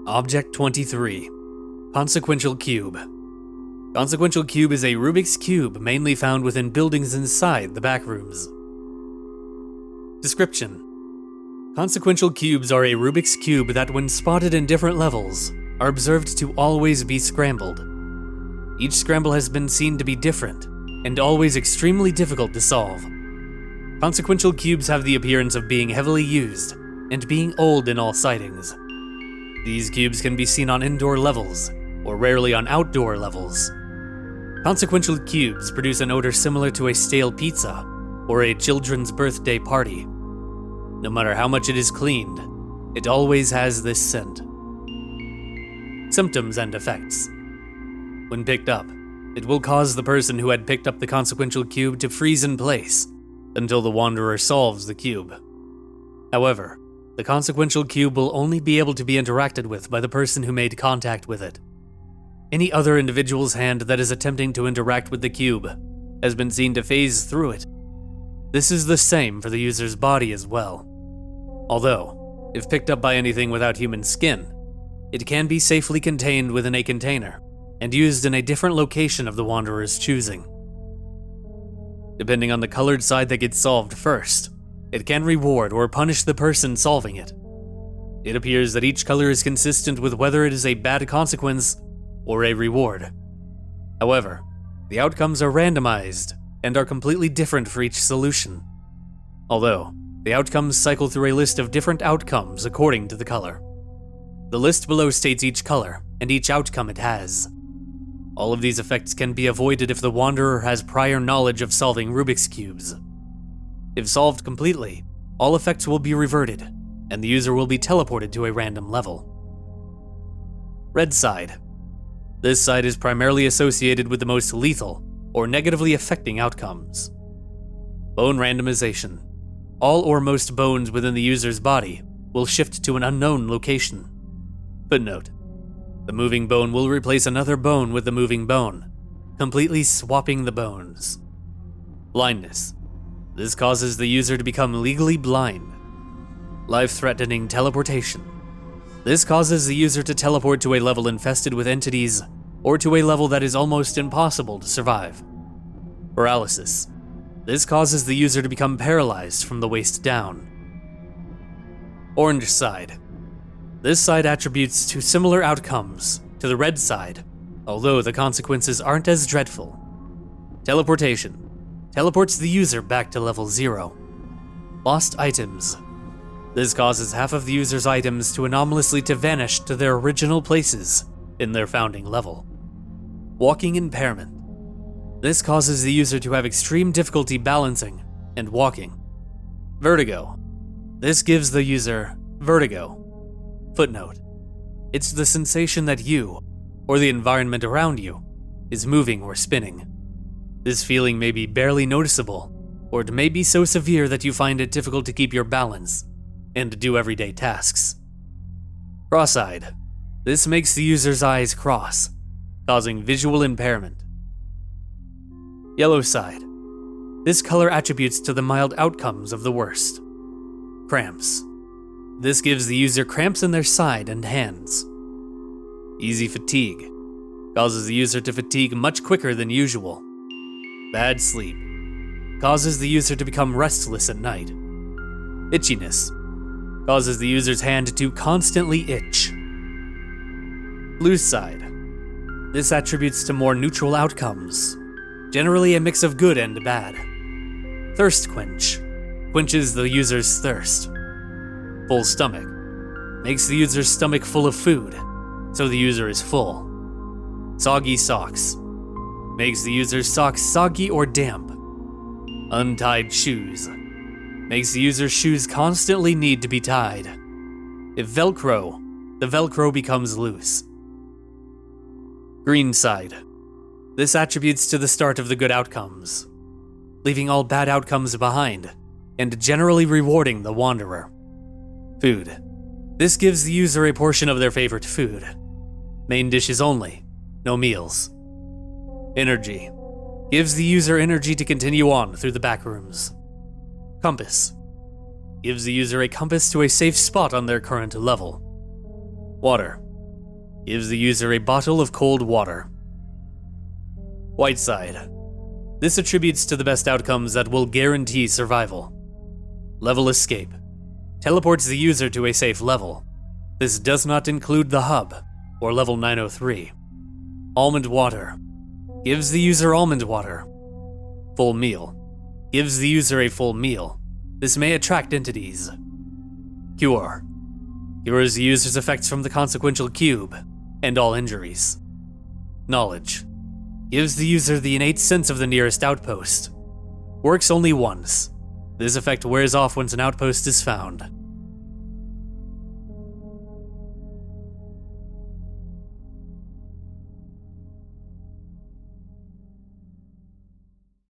Object 23. Consequential Cube. Consequential Cube is a Rubik's Cube mainly found within buildings inside the Backrooms. Description: Consequential cubes are a Rubik's Cube that, when spotted in different levels, are observed to always be scrambled. Each scramble has been seen to be different, and always extremely difficult to solve. Consequential cubes have the appearance of being heavily used, and being old in all sightings. These cubes can be seen on indoor levels, or rarely on outdoor levels. Consequential cubes produce an odor similar to a stale pizza, or a children's birthday party. No matter how much it is cleaned, it always has this scent. Symptoms and effects. When picked up, it will cause the person who had picked up the consequential cube to freeze in place until the wanderer solves the cube. However, the consequential cube will only be able to be interacted with by the person who made contact with it. Any other individual's hand that is attempting to interact with the cube has been seen to phase through it. This is the same for the user's body as well. Although, if picked up by anything without human skin, it can be safely contained within a container and used in a different location of the wanderer's choosing. Depending on the colored side that gets solved first, it can reward or punish the person solving it. It appears that each color is consistent with whether it is a bad consequence or a reward. However, the outcomes are randomized and are completely different for each solution. Although, the outcomes cycle through a list of different outcomes according to the color. The list below states each color and each outcome it has. All of these effects can be avoided if the wanderer has prior knowledge of solving Rubik's Cubes. If solved completely, all effects will be reverted, and the user will be teleported to a random level. Red side. This side is primarily associated with the most lethal or negatively affecting outcomes. Bone randomization. All or most bones within the user's body will shift to an unknown location. Footnote: the moving bone will replace another bone with the moving bone, completely swapping the bones. Blindness. This causes the user to become legally blind. Life-threatening teleportation. This causes the user to teleport to a level infested with entities, or to a level that is almost impossible to survive. Paralysis. This causes the user to become paralyzed from the waist down. Orange side. This side attributes to similar outcomes to the red side, although the consequences aren't as dreadful. Teleportation. Teleports the user back to level 0. Lost items. This causes half of the user's items to anomalously vanish to their original places in their founding level. Walking impairment. This causes the user to have extreme difficulty balancing and walking. Vertigo. This gives the user vertigo. Footnote: it's the sensation that you, or the environment around you, is moving or spinning. This feeling may be barely noticeable, or it may be so severe that you find it difficult to keep your balance and to do everyday tasks. Cross-eyed. This makes the user's eyes cross, causing visual impairment. Yellow side. This color attributes to the mild outcomes of the worst. Cramps. This gives the user cramps in their side and hands. Easy fatigue. Causes the user to fatigue much quicker than usual. Bad sleep. Causes the user to become restless at night. Itchiness. Causes the user's hand to constantly itch. Blue side. This attributes to more neutral outcomes, generally a mix of good and bad. Thirst quench. Quenches the user's thirst. Full stomach. Makes the user's stomach full of food, so the user is full. Soggy socks. Makes the user's socks soggy or damp. Untied shoes. Makes the user's shoes constantly need to be tied. If Velcro, the Velcro becomes loose. Green side. This attributes to the start of the good outcomes, leaving all bad outcomes behind, and generally rewarding the wanderer. Food. This gives the user a portion of their favorite food. Main dishes only, no meals. Energy. Gives the user energy to continue on through the backrooms. Compass. Gives the user a compass to a safe spot on their current level. Water. Gives the user a bottle of cold water. White side. This attributes to the best outcomes that will guarantee survival. Level escape. Teleports the user to a safe level. This does not include the hub, or level 903. Almond water. Gives the user almond water. Full meal. Gives the user a full meal. This may attract entities. Cure. Cures the user's effects from the consequential cube, and all injuries. Knowledge. Gives the user the innate sense of the nearest outpost. Works only once. This effect wears off once an outpost is found.